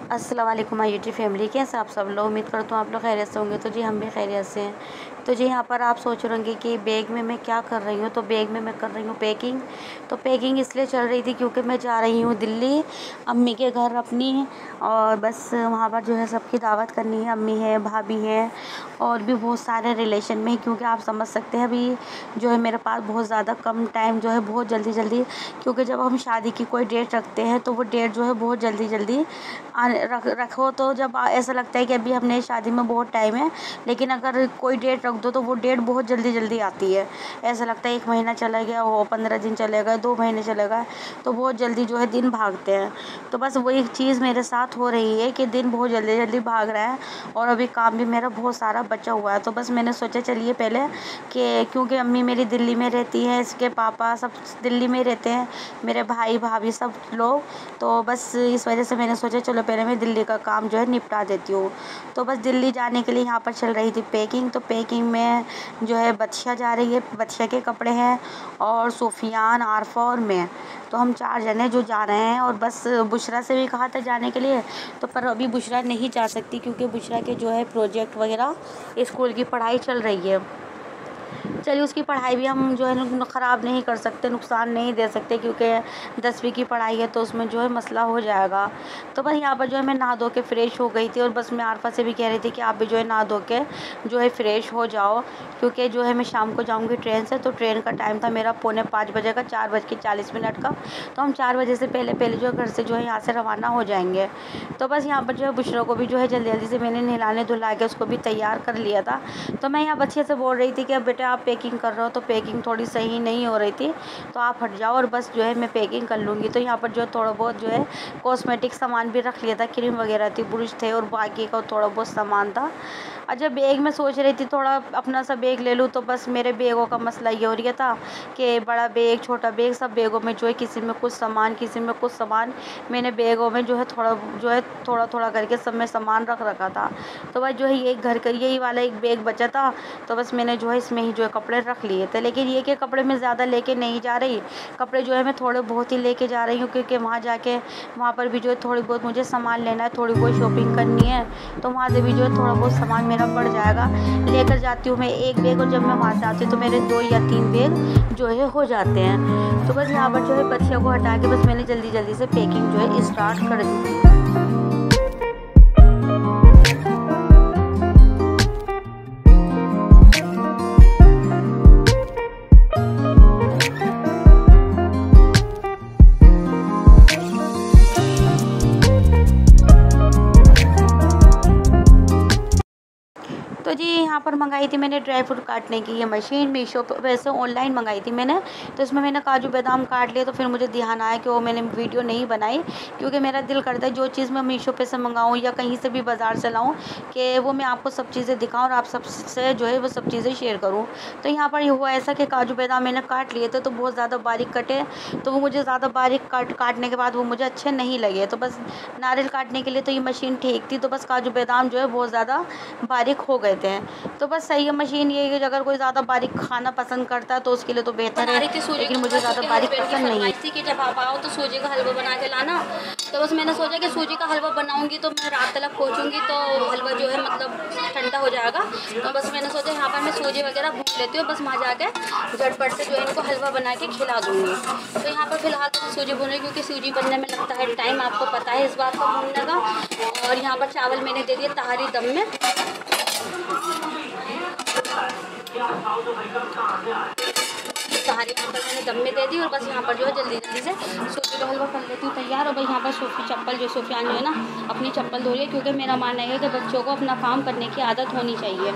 अस्सलाम वालेकुम my YouTube family, कैसे आप सब लोग। उम्मीद करता हूँ आप लोग खैरियत से होंगे। तो जी हम भी खैरियत से हैं। तो जी यहाँ पर आप सोच रहे होंगे कि बैग में मैं क्या कर रही हूँ। तो बैग में मैं कर रही हूँ पैकिंग। तो पैकिंग इसलिए चल रही थी क्योंकि मैं जा रही हूँ दिल्ली अम्मी के घर अपनी। और बस वहाँ पर जो है सबकी दावत करनी है। अम्मी है, भाभी है और भी बहुत सारे रिलेशन में, क्योंकि आप समझ सकते हैं अभी जो है मेरे पास बहुत ज़्यादा कम टाइम जो है, बहुत जल्दी जल्दी, क्योंकि जब हम शादी की कोई डेट रखते हैं तो वो डेट जो है बहुत जल्दी जल्दी रखो। तो जब ऐसा लगता है कि अभी हमने शादी में बहुत टाइम है, लेकिन अगर कोई डेट रख दो तो वो डेट बहुत जल्दी जल्दी आती है। ऐसा लगता है 1 महीना चला गया, वो 15 दिन चले गए, 2 महीने चले गए, तो बहुत जल्दी जो है दिन भागते हैं। तो बस वही चीज़ मेरे साथ हो रही है कि दिन बहुत जल्दी जल्दी भाग रहा है और अभी काम भी मेरा बहुत सारा बचा हुआ है। तो बस मैंने सोचा चलिए पहले कि क्योंकि अम्मी मेरी दिल्ली में रहती है, इसके पापा सब दिल्ली में रहते हैं, मेरे भाई भाभी सब लोग। तो बस इस वजह से मैंने सोचा चलो पहले मैं दिल्ली का काम जो है निपटा देती हूँ। तो बस दिल्ली जाने के लिए यहाँ पर चल रही थी पैकिंग। तो पैकिंग में जो है बदशा जा रही है, बदशा के कपड़े हैं और सुफियान, आरफा और मैं। तो हम 4 जने जो जा रहे हैं। और बस बुशरा से भी कहा था जाने के लिए, तो पर अभी बुशरा नहीं जा सकती क्योंकि बुशरा के जो है प्रोजेक्ट वगैरह स्कूल की पढ़ाई चल रही है। चलिए उसकी पढ़ाई भी हम जो है ख़राब नहीं कर सकते, नुकसान नहीं दे सकते, क्योंकि 10वीं की पढ़ाई है तो उसमें जो है मसला हो जाएगा। तो बस यहाँ पर जो है मैं नहा धो के फ़्रेश हो गई थी और बस मैं आरफा से भी कह रही थी कि आप भी जो है नहा धो के जो है फ़्रेश हो जाओ, क्योंकि जो है मैं शाम को जाऊँगी ट्रेन से। तो ट्रेन का टाइम था मेरा 4:45 बजे का, 4:40 का। तो हम 4 बजे से पहले पहले जो है घर से जो है यहाँ से रवाना हो जाएंगे। तो बस यहाँ पर जो है बुशरा को भी जो है जल्दी जल्दी से मैंने नहलाने धुला के उसको भी तैयार कर लिया था। तो मैं यहाँ बच्चे से बोल रही थी कि अब बेटा आप पैकिंग कर रहे हो तो पैकिंग थोड़ी सही नहीं हो रही थी, तो आप हट जाओ और बस जो है मैं पैकिंग कर लूँगी। तो यहाँ पर जो है थोड़ा बहुत जो है कॉस्मेटिक सामान भी रख लिया था, क्रीम वगैरह थी, ब्रश थे और बाकी का थोड़ा बहुत सामान था। अच्छा बैग में सोच रही थी थोड़ा अपना सा बैग ले लूँ। तो बस मेरे बैगों का मसला ये हो रहा था कि बड़ा बैग, छोटा बैग, सब बैगों में जो है किसी में कुछ सामान, किसी में कुछ सामान, मैंने बैगों में जो है थोड़ा थोड़ा करके सब में सामान रख रखा था। तो बस जो है ये घर का यही वाला एक बैग बचा था, तो बस मैंने जो है इसमें ही जो है कपड़े रख लिए थे। लेकिन ये कि कपड़े मैं ज़्यादा लेके नहीं जा रही, कपड़े जो है मैं थोड़े बहुत ही लेके जा रही हूँ, क्योंकि वहाँ पर भी जो है थोड़ी बहुत मुझे सामान लेना है, थोड़ी बहुत शॉपिंग करनी है। तो वहाँ से भी जो है थोड़ा बहुत सामान मेरा पड़ जाएगा। लेकर जाती हूँ मैं एक बैग और जब मैं वहाँ से आती हूँ तो मेरे 2 या 3 बैग जो है हो जाते हैं। तो बस यहाँ पर जो है बच्चियों को हटा के बस मैंने जल्दी जल्दी से पैकिंग जो है स्टार्ट कर दी। तो जी यहाँ पर मंगाई थी मैंने ड्राई फ्रूट काटने की ये मशीन मीशो पर, वैसे ऑनलाइन मंगाई थी मैंने। तो इसमें मैंने काजू बादाम काट लिए। तो फिर मुझे ध्यान आया कि वो मैंने वीडियो नहीं बनाई, क्योंकि मेरा दिल करता है जो चीज़ मैं मीशो पे से मंगाऊँ या कहीं से भी बाज़ार से लाऊँ कि वो मैं आपको सब चीज़ें दिखाऊँ और आप सबसे जो है वो सब चीज़ें शेयर करूँ। तो यहाँ पर हुआ ऐसा कि काजू बादाम मैंने काट लिए थे तो बहुत ज़्यादा बारीक कटे, तो वो मुझे ज़्यादा बारीक काटने के बाद वो मुझे अच्छे नहीं लगे। तो बस नारियल काटने के लिए तो ये मशीन ठीक थी, तो बस काजू बादाम जो है बहुत ज़्यादा बारीक हो गए थे। तो बस सही है मशीन, ये है कि अगर कोई ज़्यादा बारीक खाना पसंद करता है तो उसके लिए तो बेहतर है, लेकिन मुझे ज़्यादा बारीक पसंद नहीं है। इसी कि जब आप आओ तो सूजी का हलवा बना के लाना। तो बस मैंने सोचा कि सूजी का हलवा बनाऊंगी तो मैं रात तक पहुंचूंगी तो हलवा जो है मतलब ठंडा हो जाएगा। तो बस मैंने सोचा यहाँ पर मैं सूजी वगैरह भून लेती हूँ, बस वहाँ जाके झटपट से जो है इनको हलवा बना के खिला दूँगी। तो यहाँ पर फिलहाल तो सूजी भून रही, क्योंकि सूजी बनने में लगता है टाइम, आपको पता है इस बात का भूनने का। और यहाँ पर चावल मैंने दे दिए तहारी दम में। तहारी यहाँ पर मैंने दम में दे दी और बस यहाँ पर जो है जल्दी जल्दी से सूजी का हलवा कर लेती हूँ तैयार। और भाई यहाँ पर सुफियान जो है ना अपनी चप्पल धो रही है, क्योंकि मेरा मानना है कि बच्चों को अपना काम करने की आदत होनी चाहिए।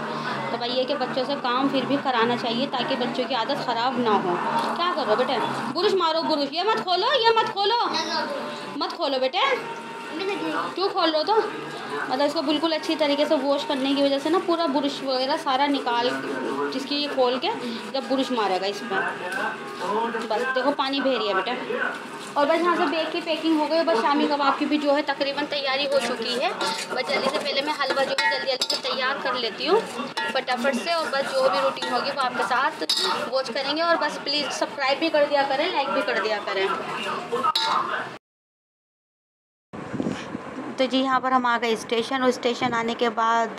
तो भाई ये कि बच्चों से काम फिर भी कराना चाहिए ताकि बच्चों की आदत ख़राब ना हो। क्या करो बेटे, बुरुश मारो, बुरुश ये मत खोलो, ये मत खोलो, मत खोलो बेटे। क्यों खोल लो? तो मतलब इसको बिल्कुल अच्छी तरीके से वॉश करने की वजह से ना पूरा बुरुश वगैरह सारा निकाल जिसकी ये खोल के जब बुरुश मारेगा इसमें, बस देखो पानी बह रही है बेटा। और बस यहाँ से बैग की पैकिंग हो गई। बस शामी कबाब की भी जो है तकरीबन तैयारी हो चुकी है। बस जल्दी से पहले मैं हलवा जो है जल्दी जल्दी से तैयार कर लेती हूँ फटाफट से। और बस जो भी रूटीन होगी वो आपके साथ वॉच करेंगे। और बस प्लीज़ सब्सक्राइब भी कर दिया करें, लाइक भी कर दिया करें। तो जी यहाँ पर हम आ गए स्टेशन, और स्टेशन आने के बाद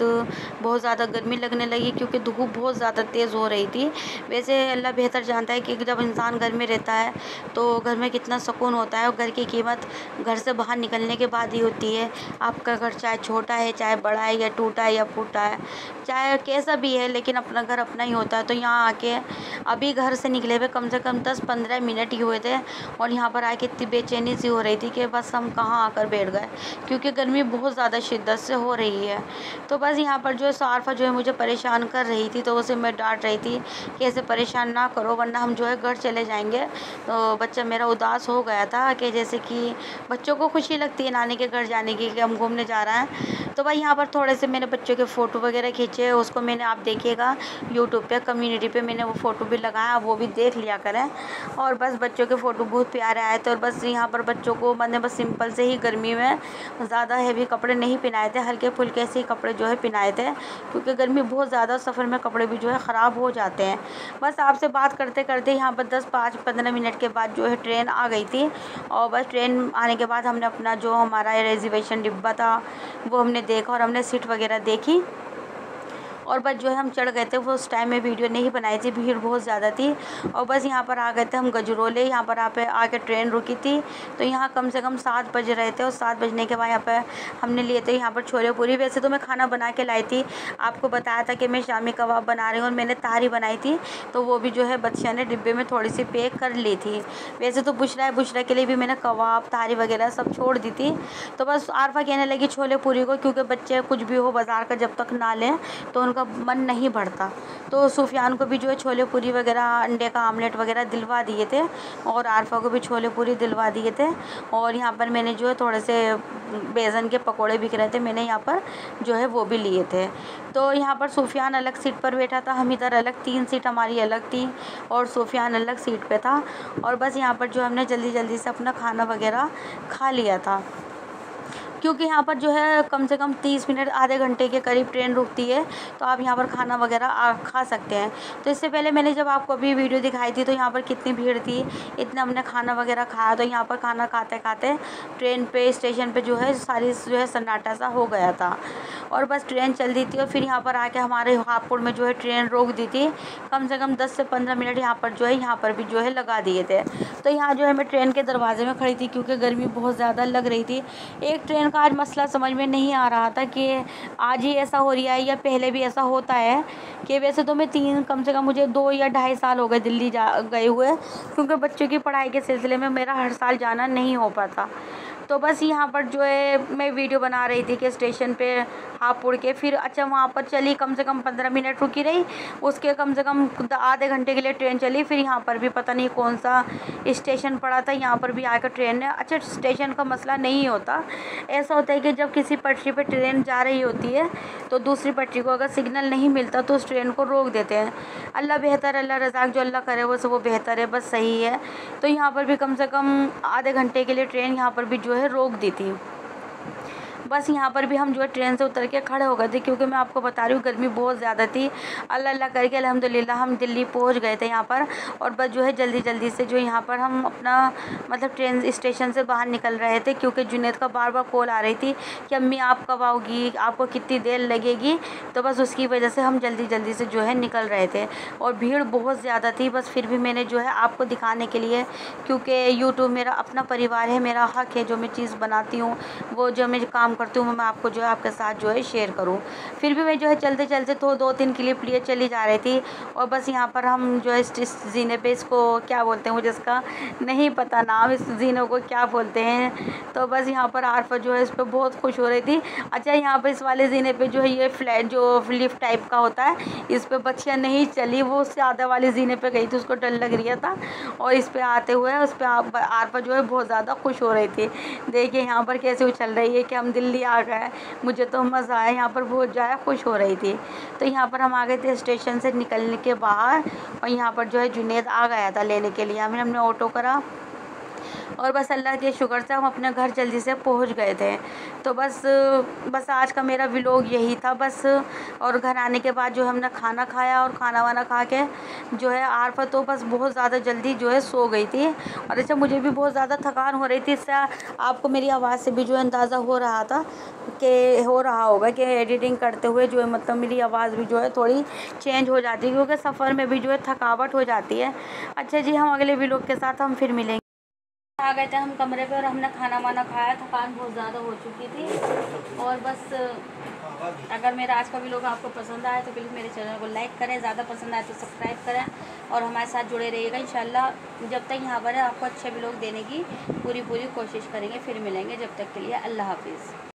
बहुत ज़्यादा गर्मी लगने लगी क्योंकि धूप बहुत ज़्यादा तेज़ हो रही थी। वैसे अल्लाह बेहतर जानता है कि जब इंसान घर में रहता है तो घर में कितना सुकून होता है, और घर की कीमत घर से बाहर निकलने के बाद ही होती है। आपका घर चाहे छोटा है, चाहे बड़ा है, या टूटा है या फूटा है, चाहे कैसा भी है, लेकिन अपना घर अपना ही होता है। तो यहाँ आके अभी घर से निकले हुए कम से कम 10-15 मिनट ही हुए थे, और यहाँ पर आके इतनी बेचैनी सी हो रही थी कि बस हम कहाँ आकर बैठ गए, क्योंकि गर्मी बहुत ज़्यादा शिद्दत से हो रही है। तो बस यहाँ पर जो है सारफा जो है मुझे परेशान कर रही थी, तो उसे मैं डांट रही थी कि ऐसे परेशान ना करो वरना हम जो है घर चले जाएंगे। तो बच्चा मेरा उदास हो गया था कि जैसे कि बच्चों को खुशी लगती है नानी के घर जाने की कि हम घूमने जा रहे हैं। तो भाई यहाँ पर थोड़े से मैंने बच्चों के फ़ोटो वगैरह खींचे, उसको मैंने, आप देखिएगा यूट्यूब पे कम्युनिटी पे मैंने वो फ़ोटो भी लगाया, वो भी देख लिया करें। और बस बच्चों के फ़ोटो बहुत प्यारे आए थे, और बस यहाँ पर बच्चों को मैंने बस सिंपल से ही गर्मी में ज़्यादा हैवी कपड़े नहीं पहनाए थे, हल्के फुल्के से ही कपड़े जो है पहनाए थे, क्योंकि गर्मी बहुत ज़्यादा, सफ़र में कपड़े भी जो है ख़राब हो जाते हैं। बस आपसे बात करते करते यहाँ पर 10-15 मिनट के बाद जो है ट्रेन आ गई थी, और बस ट्रेन आने के बाद हमने अपना जो हमारा रिजर्वेशन डिब्बा था वो हमने देखा, और हमने सीट वगैरह देखी, और बस जो है हम चढ़ गए थे। वो उस टाइम में वीडियो नहीं बनाई थी, भीड़ बहुत ज़्यादा थी। और बस यहाँ पर आ गए थे हम गजरोले, यहाँ पर आके ट्रेन रुकी थी। तो यहाँ कम से कम 7 बज रहे थे, और 7 बजने के बाद यहाँ पर हमने लिए थे यहाँ पर छोले पूरी। वैसे तो मैं खाना बना के लाई थी, आपको बताया था कि मैं शामी कबाब बना रही हूँ, और मैंने तारी बनाई थी, तो वो भी जो है बच्चियों ने डिब्बे में थोड़ी सी पैक कर ली थी। वैसे तो बुशरा के लिए भी मैंने कबाब तारी वगैरह सब छोड़ दी थी। तो बस आरफा कहने लगी छोले पूरी को, क्योंकि बच्चे कुछ भी हो बाज़ार का जब तक ना लें तो उनका मन नहीं बढ़ता। तो सुफियान को भी जो है छोले पूरी वगैरह, अंडे का आमलेट वगैरह दिलवा दिए थे, और आरफा को भी छोले पूरी दिलवा दिए थे। और यहाँ पर मैंने जो है थोड़े से बेसन के पकोड़े बिक रहे थे, मैंने यहाँ पर जो है वो भी लिए थे। तो यहाँ पर सुफियान अलग सीट पर बैठा था, हम इधर अलग, 3 सीट हमारी अलग थी, और सुफियान अलग सीट पे था। और बस यहाँ पर जो हमने जल्दी जल्दी से अपना खाना वगैरह खा लिया था, क्योंकि यहाँ पर जो है कम से कम 30 मिनट, आधे घंटे के करीब ट्रेन रुकती है, तो आप यहाँ पर खाना वगैरह खा सकते हैं। तो इससे पहले मैंने जब आपको अभी वीडियो दिखाई थी तो यहाँ पर कितनी भीड़ थी, इतना हमने खाना वगैरह खाया। तो यहाँ पर खाना खाते खाते ट्रेन पे, स्टेशन पे जो है सारी जो है सन्नाटा सा हो गया था, और बस ट्रेन चल दी थी। और फिर यहाँ पर आके हमारे हापुड़ में जो है ट्रेन रोक दी थी, कम से कम 10 से 15 मिनट यहाँ पर जो है, यहाँ पर भी जो है लगा दिए थे। तो यहाँ जो है मैं ट्रेन के दरवाजे में खड़ी थी, क्योंकि गर्मी बहुत ज़्यादा लग रही थी। एक ट्रेन का आज मसला समझ में नहीं आ रहा था कि आज ही ऐसा हो रहा है या पहले भी ऐसा होता है। कि वैसे तो मैं कम से कम मुझे 2 या 2.5 साल हो गए दिल्ली गए हुए, क्योंकि बच्चों की पढ़ाई के सिलसिले में मेरा हर साल जाना नहीं हो पाता। तो बस यहाँ पर जो है मैं वीडियो बना रही थी कि स्टेशन पे हापुड़ के, फिर अच्छा वहाँ पर चली, कम से कम 15 मिनट रुकी रही, उसके कम से कम आधे घंटे के लिए ट्रेन चली। फिर यहाँ पर भी पता नहीं कौन सा स्टेशन पड़ा था, यहाँ पर भी आकर ट्रेन ने, अच्छा स्टेशन का मसला नहीं होता, ऐसा होता है कि जब किसी पटरी पर ट्रेन जा रही होती है तो दूसरी पटरी को अगर सिग्नल नहीं मिलता तो उस ट्रेन को रोक देते हैं। अल्लाह बेहतर, अल्लाह रज़ाक, जो अल्लाह करे वो बेहतर है, बस सही है। तो यहाँ पर भी कम से कम आधे घंटे के लिए ट्रेन यहाँ पर भी जो है रोक दी थी। बस यहाँ पर भी हम जो है ट्रेन से उतर के खड़े हो गए थे, क्योंकि मैं आपको बता रही हूँ गर्मी बहुत ज़्यादा थी। अल्लाह करके अल्हम्दुलिल्लाह हम दिल्ली पहुँच गए थे यहाँ पर। और बस जो है जल्दी जल्दी से जो यहाँ पर हम अपना मतलब ट्रेन स्टेशन से बाहर निकल रहे थे, क्योंकि जुनैद का बार बार कॉल आ रही थी कि अम्मी आप कब आओगी, आपको कितनी देर लगेगी। तो बस उसकी वजह से हम जल्दी जल्दी से जो है निकल रहे थे, और भीड़ बहुत ज़्यादा थी। बस फिर भी मैंने जो है आपको दिखाने के लिए, क्योंकि यूट्यूब मेरा अपना परिवार है, मेरा हक़ है, जो मैं चीज़ बनाती हूँ, वो जो मैं काम करती हूँ, मैं आपको जो है आपके साथ जो है शेयर करूँ। फिर भी मैं जो है चलते चलते तो 2-3 क्लिप लिए चली जा रही थी। और बस यहाँ पर हम जो है इस जीने पे, इसको क्या बोलते हैं मुझे इसका नहीं पता नाम, इस जीनों को क्या बोलते हैं। तो बस यहाँ पर आरफा जो है इस पर बहुत खुश हो रही थी। अच्छा यहाँ पर इस वाले जीने पे जो है ये फ्लैट जो लिफ्ट टाइप का होता है, इस पर बच्चियाँ नहीं चली, वो उससे आधा वाले जीने पे गई थी, उसको डर लग रहा था। और इस पर आते हुए उस पर आरफा जो है बहुत ज़्यादा खुश हो रही थी। देखिए यहाँ पर कैसे उछल रही है कि हम दिल्ली आ गए। मुझे तो मज़ा आया, यहाँ पर बहुत ज़्यादा खुश हो रही थी। तो यहाँ पर हम आ गए थे स्टेशन से निकलने के बाहर, और यहाँ पर जो है जुनैद आ गया था लेने के लिए। हमने ऑटो करा, और बस अल्लाह के शुक्र से हम अपने घर जल्दी से पहुंच गए थे। तो बस आज का मेरा व्लॉग यही था बस। और घर आने के बाद जो हमने खाना खाया और खाना वाना खा के जो है आरफा तो बस बहुत ज़्यादा जल्दी जो है सो गई थी। और अच्छा मुझे भी बहुत ज़्यादा थकान हो रही थी, इससे आपको मेरी आवाज़ से भी जो है अंदाज़ा हो रहा था कि हो रहा होगा कि एडिटिंग करते हुए जो है मतलब मेरी आवाज़ भी जो है थोड़ी चेंज हो जाती है, क्योंकि सफ़र में भी जो है थकावट हो जाती है। अच्छा जी, हम अगले व्लॉग के साथ हम फिर मिलेंगे। आ गए थे हम कमरे पे और हमने खाना वाना खाया, थकान बहुत ज़्यादा हो चुकी थी। और बस अगर मेरा आज का व्लॉग आपको पसंद आया तो प्लीज़ मेरे चैनल को लाइक करें, ज़्यादा पसंद आए तो सब्सक्राइब करें और हमारे साथ जुड़े रहिएगा। इंशाल्लाह जब तक यहाँ पर है आपको अच्छे व्लॉग देने की पूरी कोशिश करेंगे। फिर मिलेंगे, जब तक के लिए अल्लाह हाफिज़।